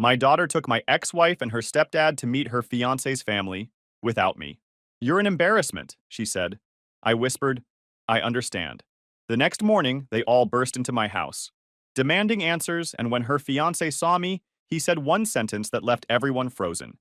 My daughter took my ex-wife and her stepdad to meet her fiancé's family without me. You're an embarrassment, she said. I whispered, I understand. The next morning, they all burst into my house, demanding answers, and when her fiancé saw me, he said one sentence that left everyone frozen.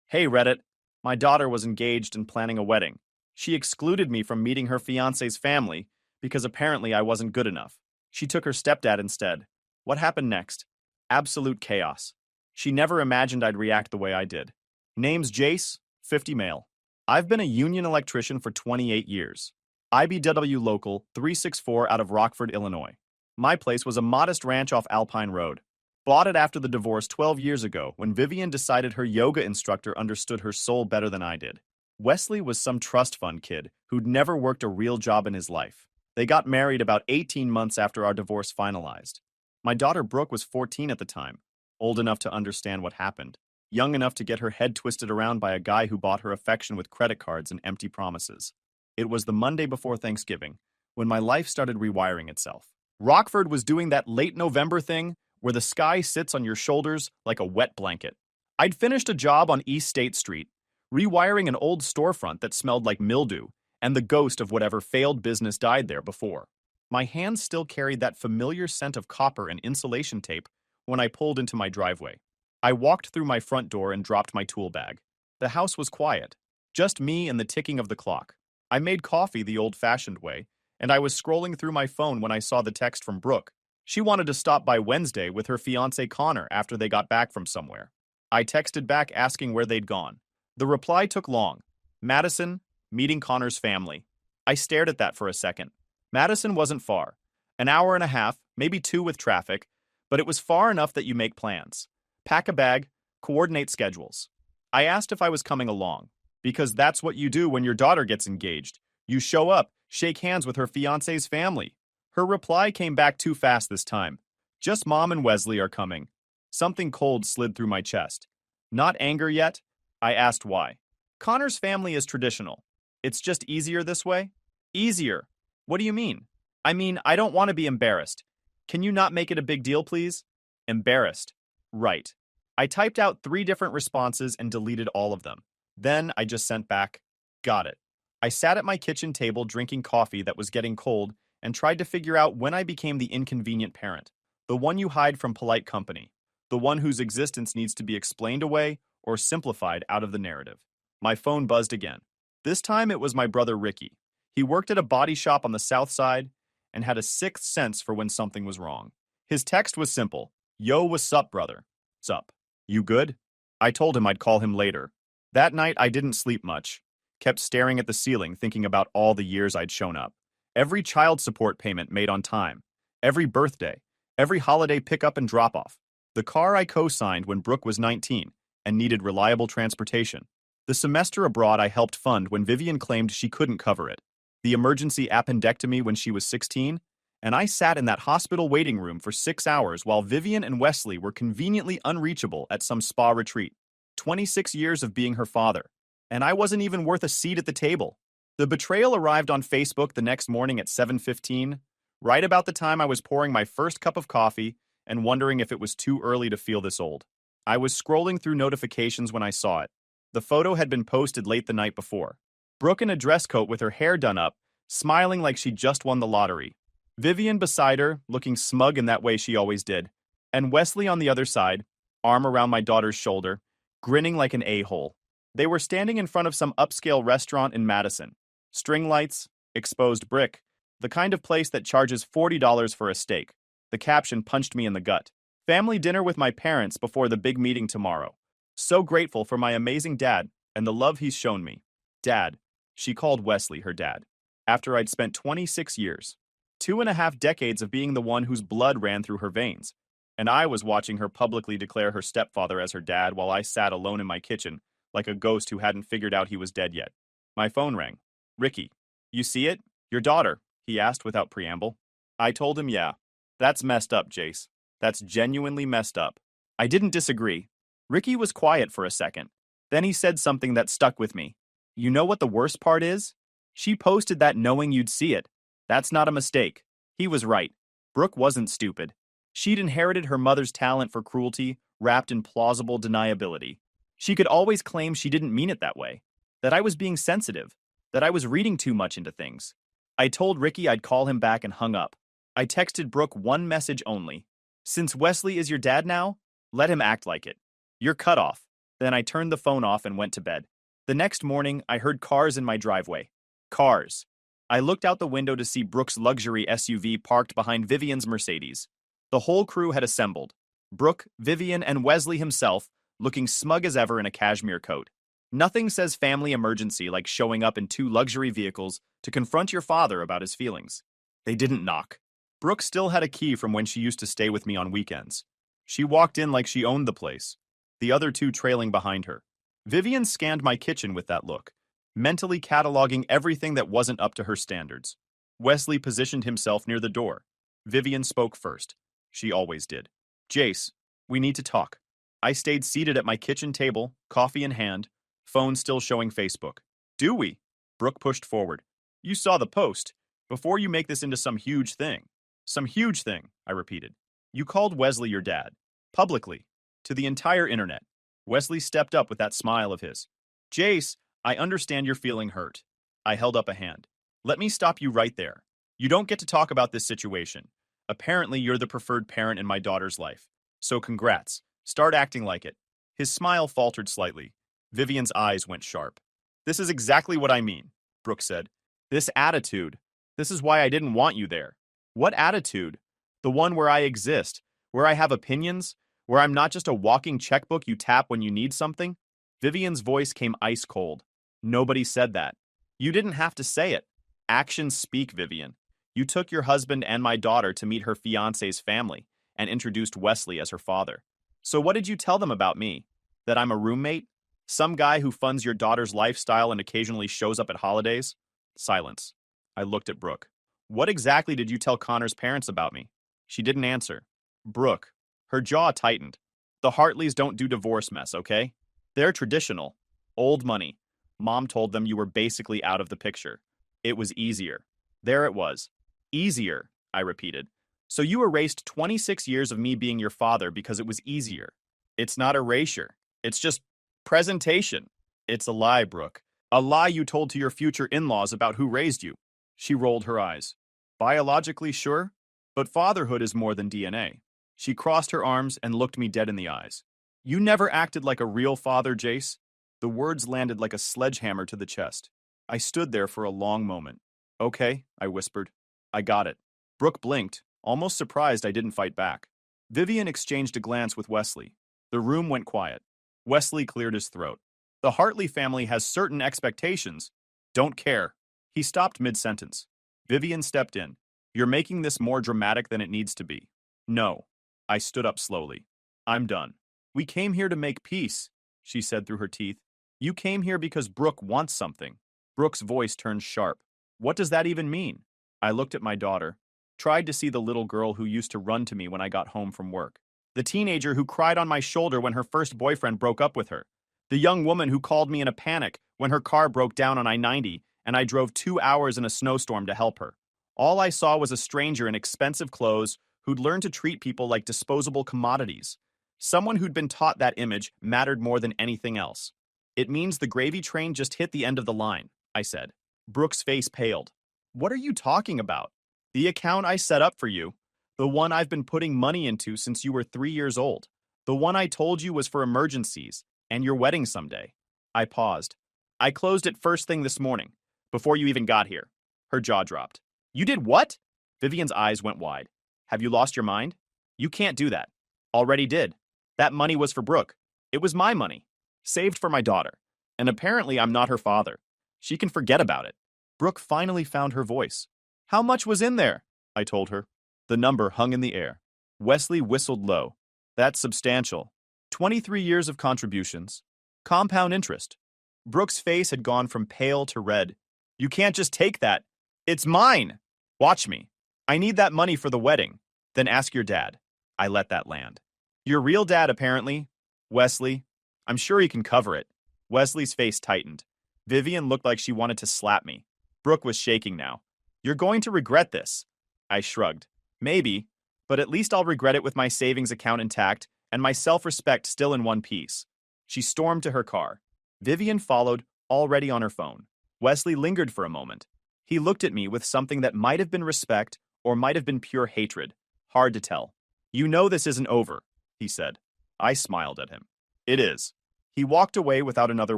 Hey, Reddit. My daughter was engaged and planning a wedding. She excluded me from meeting her fiancé's family because apparently I wasn't good enough. She took her stepdad instead. What happened next? Absolute chaos. She never imagined I'd react the way I did. Name's Jace, 50 male. I've been a union electrician for 28 years. IBW Local 364 out of Rockford, Illinois. My place was a modest ranch off Alpine Road. Bought it after the divorce 12 years ago when Vivian decided her yoga instructor understood her soul better than I did. Wesley was some trust fund kid who'd never worked a real job in his life. They got married about 18 months after our divorce finalized. My daughter Brooke was 14 at the time, old enough to understand what happened, young enough to get her head twisted around by a guy who bought her affection with credit cards and empty promises. It was the Monday before Thanksgiving, when my life started rewiring itself. Rockford was doing that late November thing where the sky sits on your shoulders like a wet blanket. I'd finished a job on East State Street, rewiring an old storefront that smelled like mildew and the ghost of whatever failed business died there before. My hands still carried that familiar scent of copper and insulation tape when I pulled into my driveway. I walked through my front door and dropped my tool bag. The house was quiet, just me and the ticking of the clock. I made coffee the old-fashioned way, and I was scrolling through my phone when I saw the text from Brooke. She wanted to stop by Wednesday with her fiancé Connor after they got back from somewhere. I texted back asking where they'd gone. The reply took long. Madison, meeting Connor's family. I stared at that for a second. Madison wasn't far. An hour and a half, maybe 2 with traffic, but it was far enough that you make plans. Pack a bag, coordinate schedules. I asked if I was coming along, because that's what you do when your daughter gets engaged. You show up, shake hands with her fiancé's family. Her reply came back too fast this time. Just Mom and Wesley are coming. Something cold slid through my chest. Not anger yet? I asked why. Connor's family is traditional. It's just easier this way? Easier? What do you mean? I mean, I don't want to be embarrassed. Can you not make it a big deal, please? Embarrassed. Right. I typed out 3 different responses and deleted all of them. Then I just sent back, got it. I sat at my kitchen table drinking coffee that was getting cold and tried to figure out when I became the inconvenient parent, the one you hide from polite company, the one whose existence needs to be explained away or simplified out of the narrative. My phone buzzed again. This time it was my brother Ricky. He worked at a body shop on the south side and had a sixth sense for when something was wrong. His text was simple. Yo, what's up, brother? Sup? You good? I told him I'd call him later. That night I didn't sleep much. Kept staring at the ceiling thinking about all the years I'd shown up. Every child support payment made on time. Every birthday. Every holiday pickup and drop-off. The car I co-signed when Brooke was 19 and needed reliable transportation. The semester abroad I helped fund when Vivian claimed she couldn't cover it. The emergency appendectomy when she was 16, and I sat in that hospital waiting room for 6 hours while Vivian and Wesley were conveniently unreachable at some spa retreat. 26 years of being her father, and I wasn't even worth a seat at the table. The betrayal arrived on Facebook the next morning at 7:15, right about the time I was pouring my first cup of coffee and wondering if it was too early to feel this old. I was scrolling through notifications when I saw it. The photo had been posted late the night before. Brooke in a dress coat with her hair done up, smiling like she just won the lottery. Vivian beside her, looking smug in that way she always did. And Wesley on the other side, arm around my daughter's shoulder, grinning like an a-hole. They were standing in front of some upscale restaurant in Madison. String lights, exposed brick, the kind of place that charges $40 for a steak. The caption punched me in the gut. Family dinner with my parents before the big meeting tomorrow. So grateful for my amazing dad and the love he's shown me. Dad. She called Wesley her dad. After I'd spent 26 years, 2.5 decades of being the one whose blood ran through her veins. And I was watching her publicly declare her stepfather as her dad while I sat alone in my kitchen like a ghost who hadn't figured out he was dead yet. My phone rang. Ricky. You see it? Your daughter, he asked without preamble. I told him yeah. That's messed up, Jace. That's genuinely messed up. I didn't disagree. Ricky was quiet for a second. Then he said something that stuck with me. You know what the worst part is? She posted that knowing you'd see it. That's not a mistake. He was right. Brooke wasn't stupid. She'd inherited her mother's talent for cruelty, wrapped in plausible deniability. She could always claim she didn't mean it that way, that I was being sensitive, that I was reading too much into things. I told Ricky I'd call him back and hung up. I texted Brooke one message only. Since Wesley is your dad now, let him act like it. You're cut off. Then I turned the phone off and went to bed. The next morning, I heard cars in my driveway. Cars. I looked out the window to see Brooke's luxury SUV parked behind Vivian's Mercedes. The whole crew had assembled. Brooke, Vivian, and Wesley himself, looking smug as ever in a cashmere coat. Nothing says family emergency like showing up in two luxury vehicles to confront your father about his feelings. They didn't knock. Brooke still had a key from when she used to stay with me on weekends. She walked in like she owned the place, the other two trailing behind her. Vivian scanned my kitchen with that look, mentally cataloging everything that wasn't up to her standards. Wesley positioned himself near the door. Vivian spoke first. She always did. Jace, we need to talk. I stayed seated at my kitchen table, coffee in hand, phone still showing Facebook. Do we? Brooke pushed forward. You saw the post. Before you make this into some huge thing. Some huge thing, I repeated. You called Wesley your dad. Publicly. To the entire internet. Wesley stepped up with that smile of his. Jace, I understand you're feeling hurt. I held up a hand. Let me stop you right there. You don't get to talk about this situation. Apparently, you're the preferred parent in my daughter's life. So congrats. Start acting like it. His smile faltered slightly. Vivian's eyes went sharp. This is exactly what I mean, Brooke said. This attitude. This is why I didn't want you there. What attitude? The one where I exist, where I have opinions, where I'm not just a walking checkbook you tap when you need something? Vivian's voice came ice cold. Nobody said that. You didn't have to say it. Actions speak, Vivian. You took your husband and my daughter to meet her fiancé's family and introduced Wesley as her father. So what did you tell them about me? That I'm a roommate? Some guy who funds your daughter's lifestyle and occasionally shows up at holidays? Silence. I looked at Brooke. What exactly did you tell Connor's parents about me? She didn't answer. Brooke. Her jaw tightened. The Hartleys don't do divorce mess, okay? They're traditional. Old money. Mom told them you were basically out of the picture. It was easier. There it was. Easier, I repeated. So you erased 26 years of me being your father because it was easier. It's not erasure. It's just presentation. It's a lie, Brooke. A lie you told to your future in-laws about who raised you. She rolled her eyes. Biologically, sure, but fatherhood is more than DNA. She crossed her arms and looked me dead in the eyes. You never acted like a real father, Jace. The words landed like a sledgehammer to the chest. I stood there for a long moment. Okay, I whispered. I got it. Brooke blinked, almost surprised I didn't fight back. Vivian exchanged a glance with Wesley. The room went quiet. Wesley cleared his throat. The Hartley family has certain expectations. Don't care. He stopped mid-sentence. Vivian stepped in. You're making this more dramatic than it needs to be. No. I stood up slowly. I'm done. We came here to make peace, she said through her teeth. You came here because Brooke wants something. Brooke's voice turned sharp. What does that even mean? I looked at my daughter, tried to see the little girl who used to run to me when I got home from work. The teenager who cried on my shoulder when her first boyfriend broke up with her. The young woman who called me in a panic when her car broke down on I-90 and I drove 2 hours in a snowstorm to help her. All I saw was a stranger in expensive clothes who'd learned to treat people like disposable commodities. Someone who'd been taught that image mattered more than anything else. It means the gravy train just hit the end of the line, I said. Brooke's face paled. What are you talking about? The account I set up for you. The one I've been putting money into since you were 3 years old. The one I told you was for emergencies and your wedding someday. I paused. I closed it first thing this morning, before you even got here. Her jaw dropped. You did what? Vivian's eyes went wide. Have you lost your mind? You can't do that. Already did. That money was for Brooke. It was my money. Saved for my daughter. And apparently I'm not her father. She can forget about it. Brooke finally found her voice. How much was in there? I told her. The number hung in the air. Wesley whistled low. That's substantial. 23 years of contributions. Compound interest. Brooke's face had gone from pale to red. You can't just take that. It's mine. Watch me. I need that money for the wedding. Then ask your dad. I let that land. Your real dad, apparently. Wesley. I'm sure he can cover it. Wesley's face tightened. Vivian looked like she wanted to slap me. Brooke was shaking now. You're going to regret this. I shrugged. Maybe, But at least I'll regret it with my savings account intact and my self-respect still in one piece. She stormed to her car. Vivian followed, already on her phone. Wesley lingered for a moment. He looked at me with something that might have been respect or might have been pure hatred. Hard to tell. You know this isn't over, he said. I smiled at him. It is. He walked away without another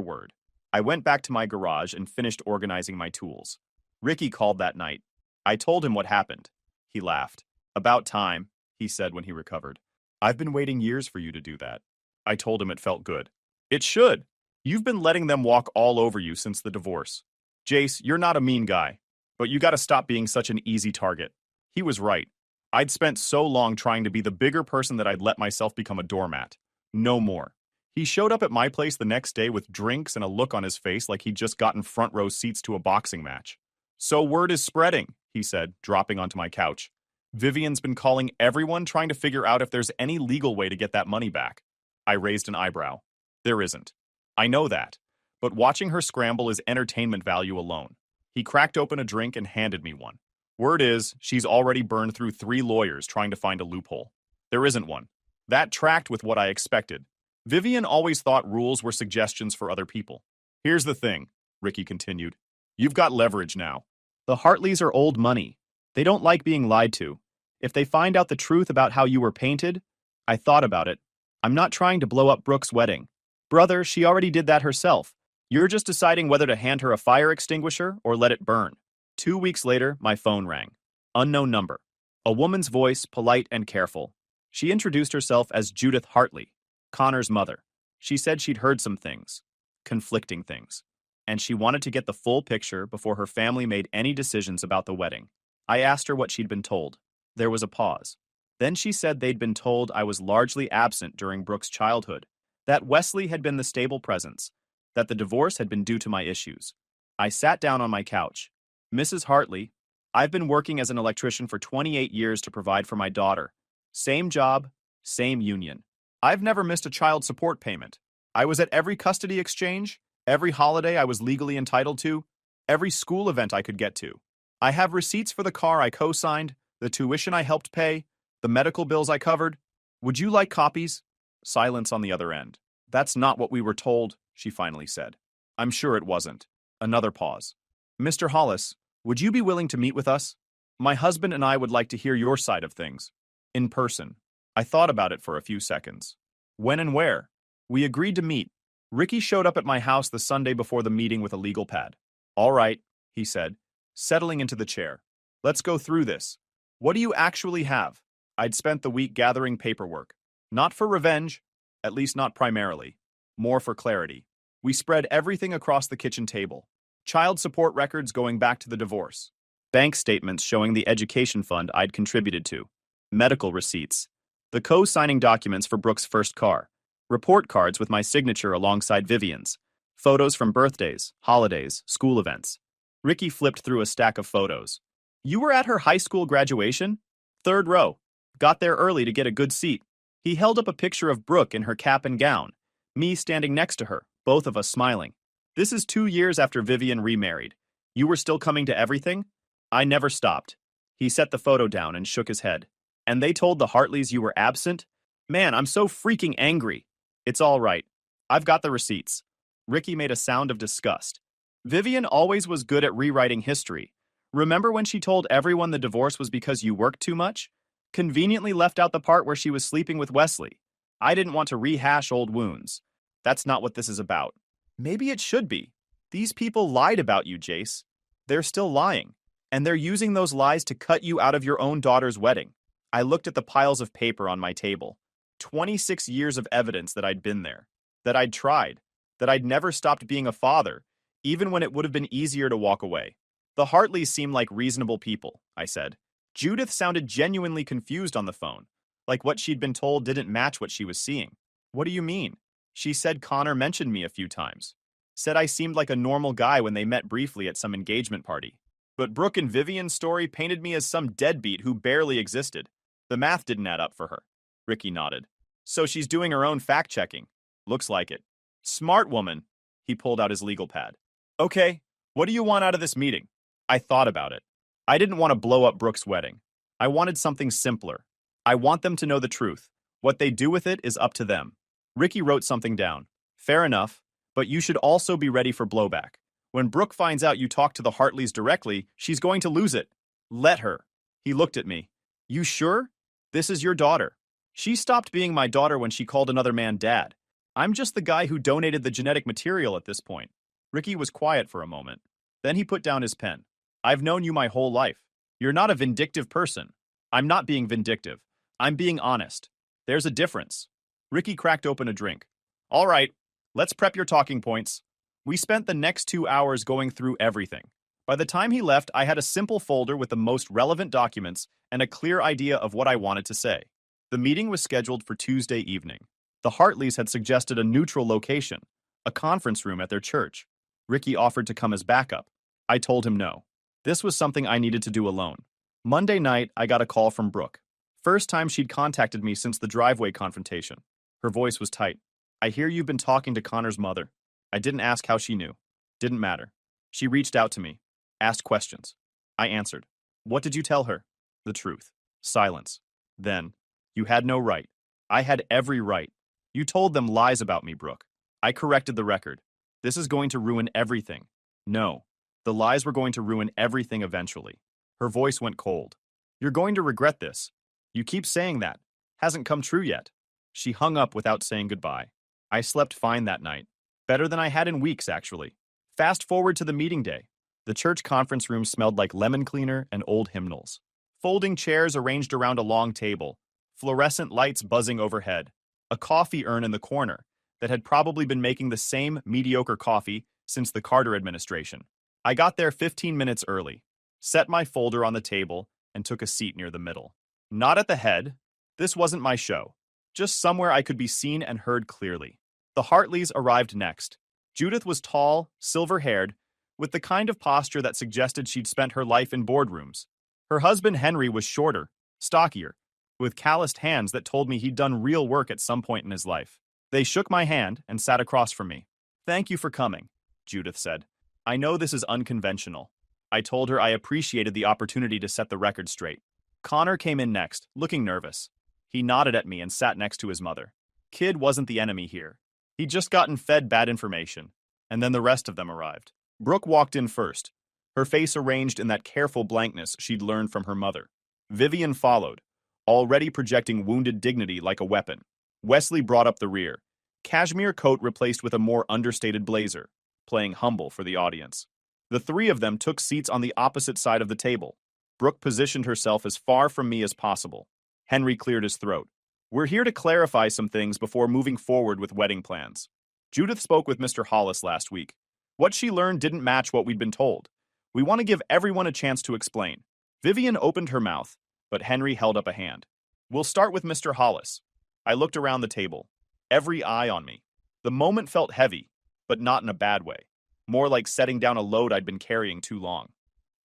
word. I went back to my garage and finished organizing my tools. Ricky called that night. I told him what happened. He laughed. About time, he said when he recovered. I've been waiting years for you to do that. I told him it felt good. It should. You've been letting them walk all over you since the divorce. Jace, you're not a mean guy, but you gotta stop being such an easy target. He was right. I'd spent so long trying to be the bigger person that I'd let myself become a doormat. No more. He showed up at my place the next day with drinks and a look on his face like he'd just gotten front row seats to a boxing match. So word is spreading, he said, dropping onto my couch. Vivian's been calling everyone trying to figure out if there's any legal way to get that money back. I raised an eyebrow. There isn't. I know that. But watching her scramble is entertainment value alone. He cracked open a drink and handed me one. Word is, she's already burned through 3 lawyers trying to find a loophole. There isn't one. That tracked with what I expected. Vivian always thought rules were suggestions for other people. Here's the thing, Ricky continued. You've got leverage now. The Hartleys are old money. They don't like being lied to. If they find out the truth about how you were painted, I thought about it. I'm not trying to blow up Brooke's wedding. Brother, she already did that herself. You're just deciding whether to hand her a fire extinguisher or let it burn. 2 weeks later, my phone rang. Unknown number. A woman's voice, polite and careful. She introduced herself as Judith Hartley, Connor's mother. She said she'd heard some things, conflicting things, and she wanted to get the full picture before her family made any decisions about the wedding. I asked her what she'd been told. There was a pause. Then she said they'd been told I was largely absent during Brooke's childhood, that Wesley had been the stable presence, that the divorce had been due to my issues. I sat down on my couch. Mrs. Hartley, I've been working as an electrician for 28 years to provide for my daughter. Same job, same union. I've never missed a child support payment. I was at every custody exchange, every holiday I was legally entitled to, every school event I could get to. I have receipts for the car I co-signed, the tuition I helped pay, the medical bills I covered. Would you like copies? Silence on the other end. That's not what we were told, she finally said. I'm sure it wasn't. Another pause. Mr. Hollis, would you be willing to meet with us? My husband and I would like to hear your side of things. In person. I thought about it for a few seconds. When and where? We agreed to meet. Ricky showed up at my house the Sunday before the meeting with a legal pad. All right, he said, settling into the chair. Let's go through this. What do you actually have? I'd spent the week gathering paperwork. Not for revenge, at least not primarily. More for clarity. We spread everything across the kitchen table. Child support records going back to the divorce. Bank statements showing the education fund I'd contributed to. Medical receipts. The co-signing documents for Brooke's first car. Report cards with my signature alongside Vivian's. Photos from birthdays, holidays, school events. Ricky flipped through a stack of photos. You were at her high school graduation? 3rd row. Got there early to get a good seat. He held up a picture of Brooke in her cap and gown. Me standing next to her, both of us smiling. This is 2 years after Vivian remarried. You were still coming to everything? I never stopped. He set the photo down and shook his head. And they told the Hartleys you were absent? Man, I'm so freaking angry. It's all right. I've got the receipts. Ricky made a sound of disgust. Vivian always was good at rewriting history. Remember when she told everyone the divorce was because you worked too much? Conveniently left out the part where she was sleeping with Wesley. I didn't want to rehash old wounds. That's not what this is about. Maybe it should be. These people lied about you, Jace. They're still lying. And they're using those lies to cut you out of your own daughter's wedding. I looked at the piles of paper on my table. 26 years of evidence that I'd been there. That I'd tried. That I'd never stopped being a father, even when it would have been easier to walk away. The Hartleys seem like reasonable people, I said. Judith sounded genuinely confused on the phone, like what she'd been told didn't match what she was seeing. What do you mean? She said Connor mentioned me a few times. Said I seemed like a normal guy when they met briefly at some engagement party. But Brooke and Vivian's story painted me as some deadbeat who barely existed. The math didn't add up for her. Ricky nodded. So she's doing her own fact-checking. Looks like it. Smart woman. He pulled out his legal pad. Okay, what do you want out of this meeting? I thought about it. I didn't want to blow up Brooke's wedding. I wanted something simpler. I want them to know the truth. What they do with it is up to them. Ricky wrote something down. Fair enough, but you should also be ready for blowback. When Brooke finds out you talk to the Hartleys directly, she's going to lose it. Let her. He looked at me. You sure? This is your daughter. She stopped being my daughter when she called another man dad. I'm just the guy who donated the genetic material at this point. Ricky was quiet for a moment. Then he put down his pen. I've known you my whole life. You're not a vindictive person. I'm not being vindictive. I'm being honest. There's a difference. Ricky cracked open a drink. All right, let's prep your talking points. We spent the next 2 hours going through everything. By the time he left, I had a simple folder with the most relevant documents and a clear idea of what I wanted to say. The meeting was scheduled for Tuesday evening. The Hartleys had suggested a neutral location, a conference room at their church. Ricky offered to come as backup. I told him no. This was something I needed to do alone. Monday night, I got a call from Brooke. First time she'd contacted me since the driveway confrontation. Her voice was tight. I hear you've been talking to Connor's mother. I didn't ask how she knew. Didn't matter. She reached out to me, asked questions. I answered. What did you tell her? The truth. Silence. Then, you had no right. I had every right. You told them lies about me, Brooke. I corrected the record. This is going to ruin everything. No. The lies were going to ruin everything eventually. Her voice went cold. You're going to regret this. You keep saying that. Hasn't come true yet. She hung up without saying goodbye. I slept fine that night. Better than I had in weeks, actually. Fast forward to the meeting day. The church conference room smelled like lemon cleaner and old hymnals. Folding chairs arranged around a long table. Fluorescent lights buzzing overhead. A coffee urn in the corner that had probably been making the same mediocre coffee since the Carter administration. I got there 15 minutes early, set my folder on the table, and took a seat near the middle. Not at the head. This wasn't my show. Just somewhere I could be seen and heard clearly. The Hartleys arrived next. Judith was tall, silver-haired, with the kind of posture that suggested she'd spent her life in boardrooms. Her husband Henry was shorter, stockier, with calloused hands that told me he'd done real work at some point in his life. They shook my hand and sat across from me. Thank you for coming, Judith said. I know this is unconventional. I told her I appreciated the opportunity to set the record straight. Connor came in next, looking nervous. He nodded at me and sat next to his mother. Kid wasn't the enemy here. He'd just gotten fed bad information, and then the rest of them arrived. Brooke walked in first, her face arranged in that careful blankness she'd learned from her mother. Vivian followed, already projecting wounded dignity like a weapon. Wesley brought up the rear, cashmere coat replaced with a more understated blazer, playing humble for the audience. The three of them took seats on the opposite side of the table. Brooke positioned herself as far from me as possible. Henry cleared his throat. We're here to clarify some things before moving forward with wedding plans. Judith spoke with Mr. Hollis last week. What she learned didn't match what we'd been told. We want to give everyone a chance to explain. Vivian opened her mouth, but Henry held up a hand. We'll start with Mr. Hollis. I looked around the table, every eye on me. The moment felt heavy, but not in a bad way. More like setting down a load I'd been carrying too long.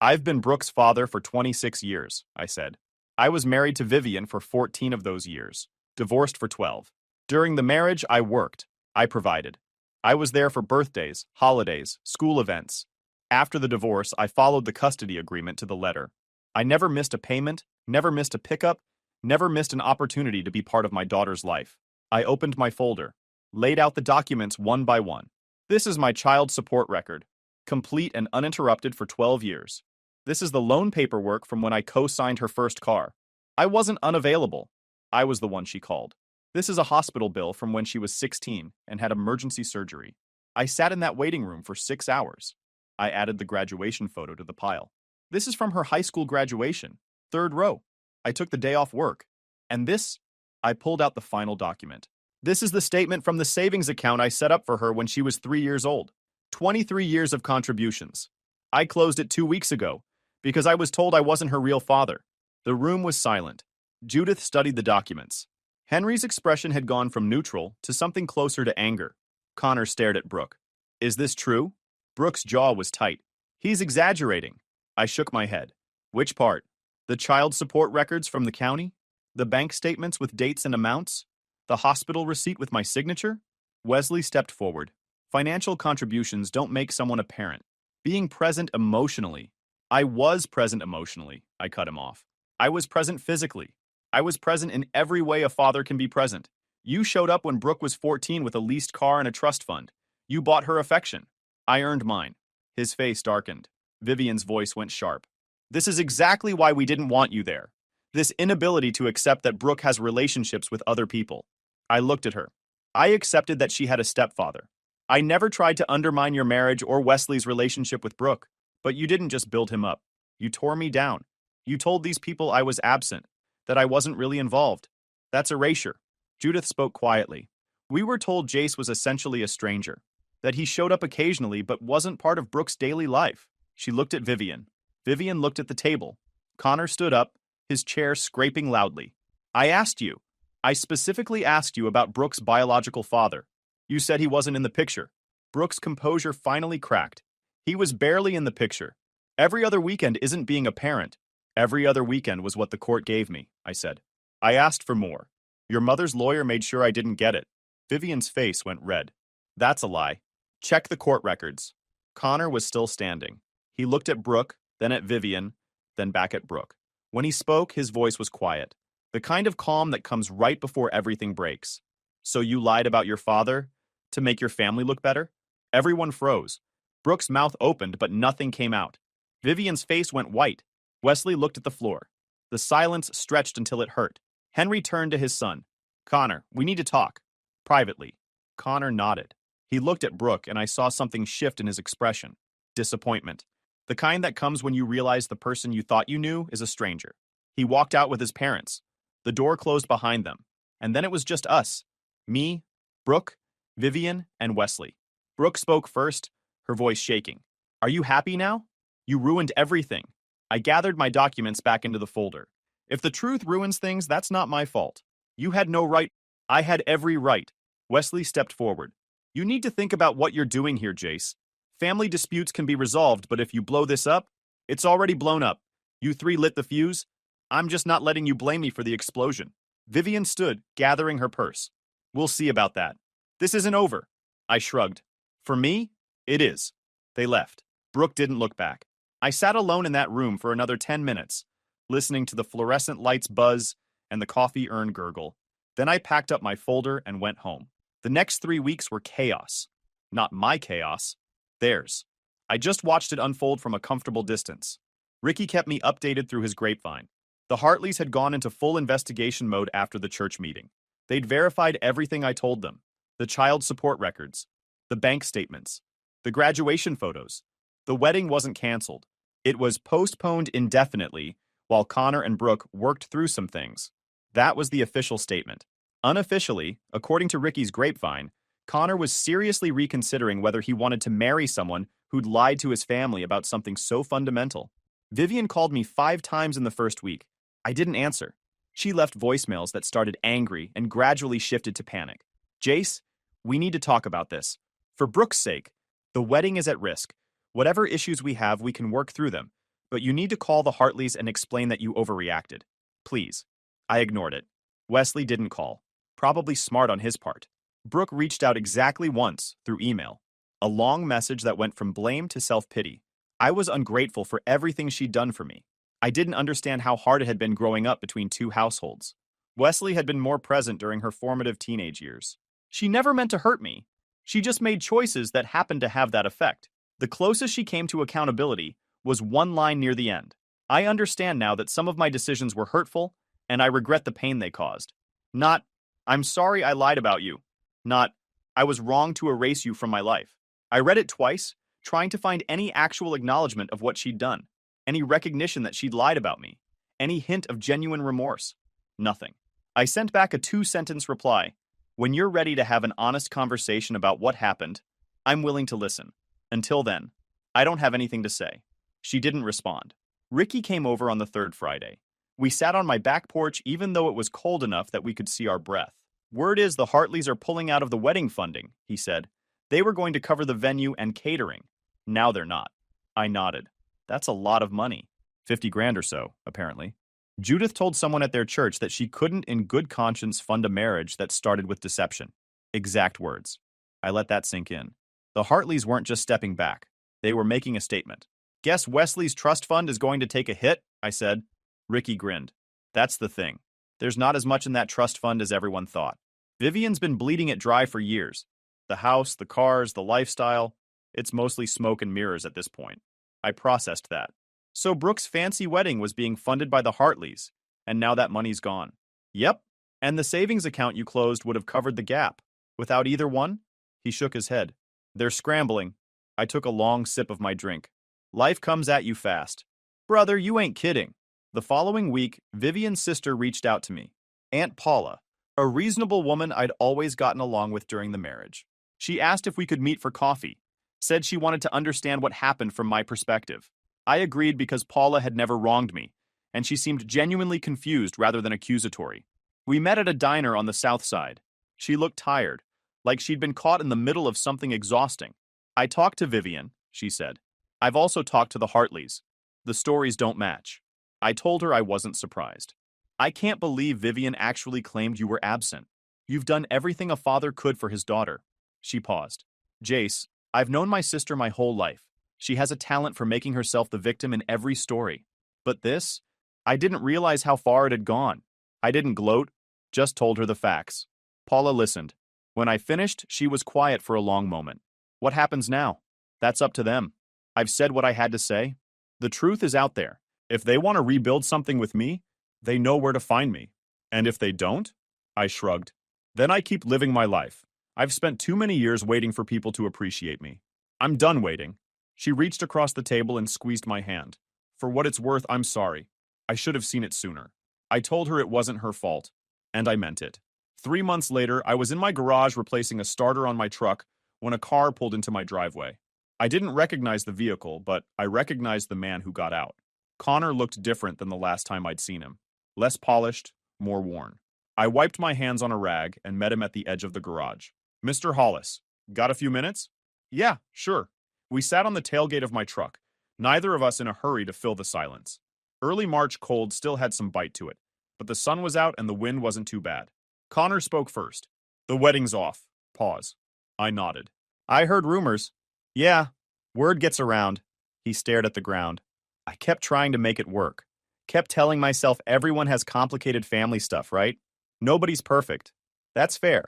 I've been Brooke's father for 26 years, I said. I was married to Vivian for 14 of those years, divorced for 12. During the marriage, I worked. I provided. I was there for birthdays, holidays, school events. After the divorce, I followed the custody agreement to the letter. I never missed a payment, never missed a pickup, never missed an opportunity to be part of my daughter's life. I opened my folder, laid out the documents one by one. This is my child support record, complete and uninterrupted for 12 years. This is the loan paperwork from when I co-signed her first car. I wasn't unavailable. I was the one she called. This is a hospital bill from when she was 16 and had emergency surgery. I sat in that waiting room for 6 hours. I added the graduation photo to the pile. This is from her high school graduation, 3rd row. I took the day off work. And this, I pulled out the final document. This is the statement from the savings account I set up for her when she was 3 years old. 23 years of contributions. I closed it 2 weeks ago because I was told I wasn't her real father. The room was silent. Judith studied the documents. Henry's expression had gone from neutral to something closer to anger. Connor stared at Brooke. Is this true? Brooke's jaw was tight. He's exaggerating. I shook my head. Which part? The child support records from the county? The bank statements with dates and amounts? The hospital receipt with my signature? Wesley stepped forward. Financial contributions don't make someone a parent. Being present emotionally. I was present emotionally, I cut him off. I was present physically. I was present in every way a father can be present. You showed up when Brooke was 14 with a leased car and a trust fund. You bought her affection. I earned mine. His face darkened. Vivian's voice went sharp. This is exactly why we didn't want you there. This inability to accept that Brooke has relationships with other people. I looked at her. I accepted that she had a stepfather. I never tried to undermine your marriage or Wesley's relationship with Brooke, but you didn't just build him up. You tore me down. You told these people I was absent, that I wasn't really involved. That's erasure. Judith spoke quietly. We were told Jace was essentially a stranger, that he showed up occasionally but wasn't part of Brooke's daily life. She looked at Vivian. Vivian looked at the table. Connor stood up, his chair scraping loudly. I asked you. I specifically asked you about Brooke's biological father. You said he wasn't in the picture. Brooke's composure finally cracked. He was barely in the picture. Every other weekend isn't being a parent. Every other weekend was what the court gave me, I said. I asked for more. Your mother's lawyer made sure I didn't get it. Vivian's face went red. That's a lie. Check the court records. Connor was still standing. He looked at Brooke, then at Vivian, then back at Brooke. When he spoke, his voice was quiet. The kind of calm that comes right before everything breaks. So you lied about your father? To make your family look better? Everyone froze. Brooke's mouth opened, but nothing came out. Vivian's face went white. Wesley looked at the floor. The silence stretched until it hurt. Henry turned to his son. Connor, we need to talk. Privately. Connor nodded. He looked at Brooke, and I saw something shift in his expression. Disappointment. The kind that comes when you realize the person you thought you knew is a stranger. He walked out with his parents. The door closed behind them. And then it was just us. Me, Brooke, Vivian, and Wesley. Brooke spoke first, her voice shaking. Are you happy now? You ruined everything. I gathered my documents back into the folder. If the truth ruins things, that's not my fault. You had no right. I had every right. Wesley stepped forward. You need to think about what you're doing here, Jace. Family disputes can be resolved, but if you blow this up, it's already blown up. You three lit the fuse. I'm just not letting you blame me for the explosion. Vivian stood, gathering her purse. We'll see about that. This isn't over. I shrugged. For me, it is. They left. Brooke didn't look back. I sat alone in that room for another 10 minutes, listening to the fluorescent lights buzz and the coffee urn gurgle. Then I packed up my folder and went home. The next 3 weeks were chaos. Not my chaos. Theirs. I just watched it unfold from a comfortable distance. Ricky kept me updated through his grapevine. The Hartleys had gone into full investigation mode after the church meeting. They'd verified everything I told them. The child support records. The bank statements. The graduation photos. The wedding wasn't canceled. It was postponed indefinitely while Connor and Brooke worked through some things. That was the official statement. Unofficially, according to Ricky's grapevine, Connor was seriously reconsidering whether he wanted to marry someone who'd lied to his family about something so fundamental. Vivian called me 5 times in the first week. I didn't answer. She left voicemails that started angry and gradually shifted to panic. Jace, we need to talk about this. For Brooke's sake, the wedding is at risk. Whatever issues we have, we can work through them. But you need to call the Hartleys and explain that you overreacted. Please. I ignored it. Wesley didn't call. Probably smart on his part. Brooke reached out exactly once, through email. A long message that went from blame to self-pity. I was ungrateful for everything she'd done for me. I didn't understand how hard it had been growing up between 2 households. Wesley had been more present during her formative teenage years. She never meant to hurt me. She just made choices that happened to have that effect. The closest she came to accountability was one line near the end. I understand now that some of my decisions were hurtful, and I regret the pain they caused. Not, I'm sorry I lied about you. Not, I was wrong to erase you from my life. I read it twice, trying to find any actual acknowledgement of what she'd done, any recognition that she'd lied about me, any hint of genuine remorse. Nothing. I sent back a 2-sentence reply. When you're ready to have an honest conversation about what happened, I'm willing to listen. Until then, I don't have anything to say. She didn't respond. Ricky came over on the 3rd Friday. We sat on my back porch even though it was cold enough that we could see our breath. Word is the Hartleys are pulling out of the wedding funding, he said. They were going to cover the venue and catering. Now they're not. I nodded. That's a lot of money. 50 grand or so, apparently. Judith told someone at their church that she couldn't in good conscience fund a marriage that started with deception. Exact words. I let that sink in. The Hartleys weren't just stepping back. They were making a statement. Guess Wesley's trust fund is going to take a hit, I said. Ricky grinned. That's the thing. There's not as much in that trust fund as everyone thought. Vivian's been bleeding it dry for years. The house, the cars, the lifestyle, it's mostly smoke and mirrors at this point. I processed that. So Brooke's fancy wedding was being funded by the Hartleys, and now that money's gone. Yep, and the savings account you closed would have covered the gap. Without either one? He shook his head. They're scrambling. I took a long sip of my drink. Life comes at you fast. Brother, you ain't kidding. The following week, Vivian's sister reached out to me. Aunt Paula, a reasonable woman I'd always gotten along with during the marriage. She asked if we could meet for coffee. Said she wanted to understand what happened from my perspective. I agreed because Paula had never wronged me, and she seemed genuinely confused rather than accusatory. We met at a diner on the south side. She looked tired, like she'd been caught in the middle of something exhausting. I talked to Vivian, she said. I've also talked to the Hartleys. The stories don't match. I told her I wasn't surprised. I can't believe Vivian actually claimed you were absent. You've done everything a father could for his daughter. She paused. Jace, I've known my sister my whole life. She has a talent for making herself the victim in every story. But this? I didn't realize how far it had gone. I didn't gloat, just told her the facts. Paula listened. When I finished, she was quiet for a long moment. What happens now? That's up to them. I've said what I had to say. The truth is out there. If they want to rebuild something with me, they know where to find me. And if they don't? I shrugged. Then I keep living my life. I've spent too many years waiting for people to appreciate me. I'm done waiting. She reached across the table and squeezed my hand. For what it's worth, I'm sorry. I should have seen it sooner. I told her it wasn't her fault. And I meant it. 3 months later, I was in my garage replacing a starter on my truck when a car pulled into my driveway. I didn't recognize the vehicle, but I recognized the man who got out. Connor looked different than the last time I'd seen him. Less polished, more worn. I wiped my hands on a rag and met him at the edge of the garage. Mr. Hollis, got a few minutes? Yeah, sure. We sat on the tailgate of my truck, neither of us in a hurry to fill the silence. Early March cold still had some bite to it, but the sun was out and the wind wasn't too bad. Connor spoke first. The wedding's off. Pause. I nodded. I heard rumors. Yeah, word gets around. He stared at the ground. I kept trying to make it work. Kept telling myself everyone has complicated family stuff, right? Nobody's perfect. That's fair.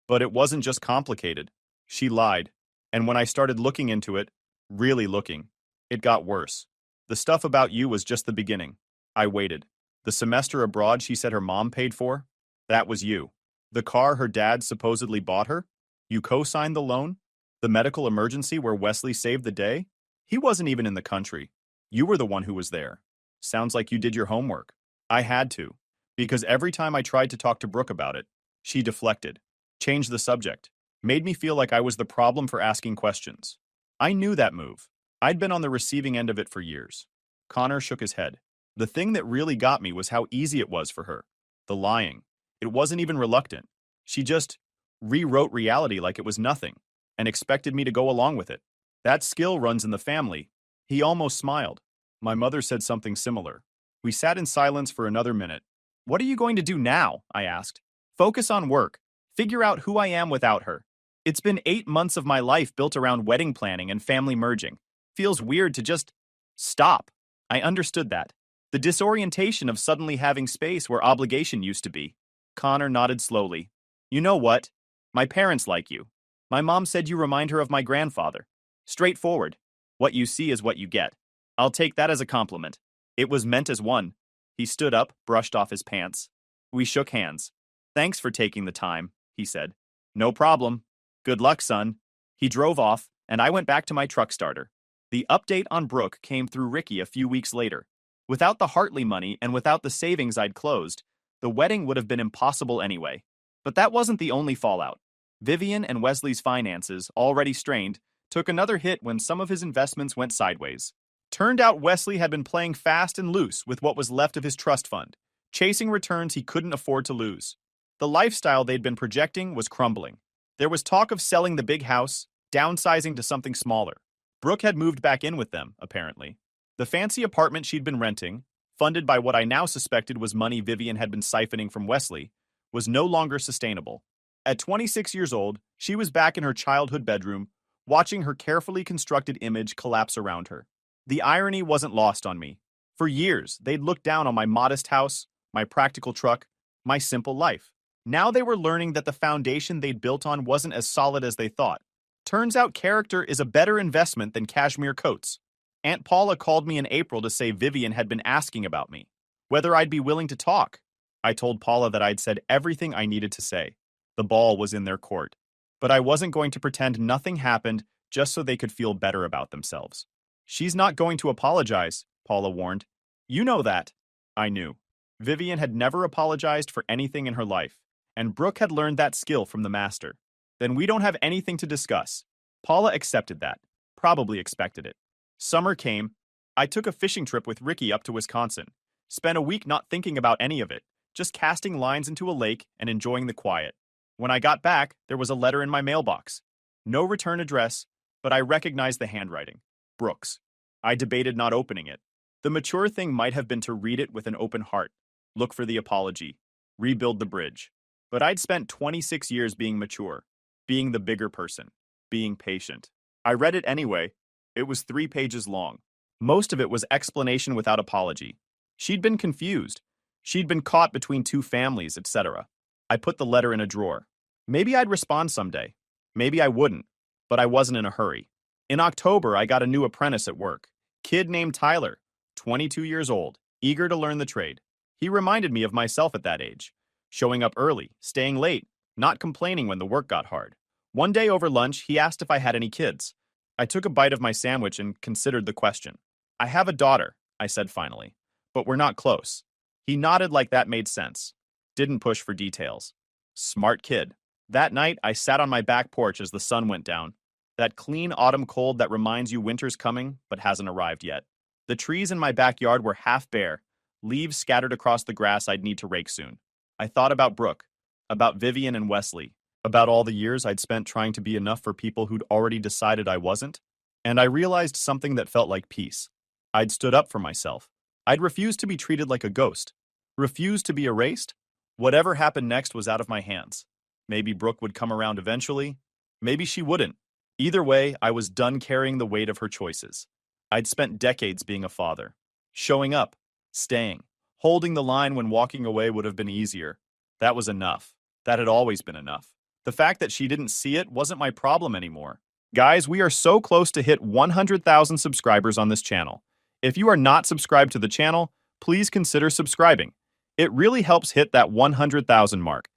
But it wasn't just complicated. She lied. And when I started looking into it, really looking, it got worse. The stuff about you was just the beginning. I waited. The semester abroad she said her mom paid for? That was you. The car her dad supposedly bought her? You co-signed the loan? The medical emergency where Wesley saved the day? He wasn't even in the country. You were the one who was there. Sounds like you did your homework. I had to. Because every time I tried to talk to Brooke about it, she deflected, changed the subject, made me feel like I was the problem for asking questions. I knew that move. I'd been on the receiving end of it for years. Connor shook his head. The thing that really got me was how easy it was for her. The lying. It wasn't even reluctant. She just rewrote reality like it was nothing and expected me to go along with it. That skill runs in the family. He almost smiled. My mother said something similar. We sat in silence for another minute. What are you going to do now? I asked. Focus on work. Figure out who I am without her. It's been 8 months of my life built around wedding planning and family merging. Feels weird to just stop. I understood that. The disorientation of suddenly having space where obligation used to be. Connor nodded slowly. You know what? My parents like you. My mom said you remind her of my grandfather. Straightforward. What you see is what you get. I'll take that as a compliment. It was meant as one. He stood up, brushed off his pants. We shook hands. Thanks for taking the time, he said. No problem. Good luck, son. He drove off, and I went back to my truck starter. The update on Brooke came through Ricky a few weeks later. Without the Hartley money and without the savings I'd closed, the wedding would have been impossible anyway. But that wasn't the only fallout. Vivian and Wesley's finances, already strained, took another hit when some of his investments went sideways. Turned out Wesley had been playing fast and loose with what was left of his trust fund, chasing returns he couldn't afford to lose. The lifestyle they'd been projecting was crumbling. There was talk of selling the big house, downsizing to something smaller. Brooke had moved back in with them, apparently. The fancy apartment she'd been renting, funded by what I now suspected was money Vivian had been siphoning from Wesley, was no longer sustainable. At 26 years old, she was back in her childhood bedroom, watching her carefully constructed image collapse around her. The irony wasn't lost on me. For years, they'd looked down on my modest house, my practical truck, my simple life. Now they were learning that the foundation they'd built on wasn't as solid as they thought. Turns out character is a better investment than cashmere coats. Aunt Paula called me in April to say Vivian had been asking about me, whether I'd be willing to talk. I told Paula that I'd said everything I needed to say. The ball was in their court. But I wasn't going to pretend nothing happened just so they could feel better about themselves. She's not going to apologize, Paula warned. You know that. I knew. Vivian had never apologized for anything in her life, and Brooke had learned that skill from the master. Then we don't have anything to discuss. Paula accepted that, probably expected it. Summer came. I took a fishing trip with Ricky up to Wisconsin. Spent a week not thinking about any of it, just casting lines into a lake and enjoying the quiet. When I got back, there was a letter in my mailbox. No return address, but I recognized the handwriting. Brooks. I debated not opening it. The mature thing might have been to read it with an open heart, look for the apology, rebuild the bridge. But I'd spent 26 years being mature, being the bigger person, being patient. I read it anyway. It was 3 pages long. Most of it was explanation without apology. She'd been confused. She'd been caught between 2 families, etc. I put the letter in a drawer. Maybe I'd respond someday. Maybe I wouldn't, but I wasn't in a hurry. In October, I got a new apprentice at work. Kid named Tyler, 22 years old, eager to learn the trade. He reminded me of myself at that age. Showing up early, staying late, not complaining when the work got hard. One day over lunch, he asked if I had any kids. I took a bite of my sandwich and considered the question. I have a daughter, I said finally, but we're not close. He nodded like that made sense. Didn't push for details. Smart kid. That night, I sat on my back porch as the sun went down. That clean autumn cold that reminds you winter's coming, but hasn't arrived yet. The trees in my backyard were half bare, leaves scattered across the grass I'd need to rake soon. I thought about Brooke, about Vivian and Wesley, about all the years I'd spent trying to be enough for people who'd already decided I wasn't, and I realized something that felt like peace. I'd stood up for myself. I'd refused to be treated like a ghost, refused to be erased. Whatever happened next was out of my hands. Maybe Brooke would come around eventually. Maybe she wouldn't. Either way, I was done carrying the weight of her choices. I'd spent decades being a father. Showing up, staying, holding the line when walking away would have been easier. That was enough. That had always been enough. The fact that she didn't see it wasn't my problem anymore. Guys, we are so close to hit 100,000 subscribers on this channel. If you are not subscribed to the channel, please consider subscribing. It really helps hit that 100,000 mark.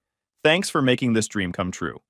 Thanks for making this dream come true.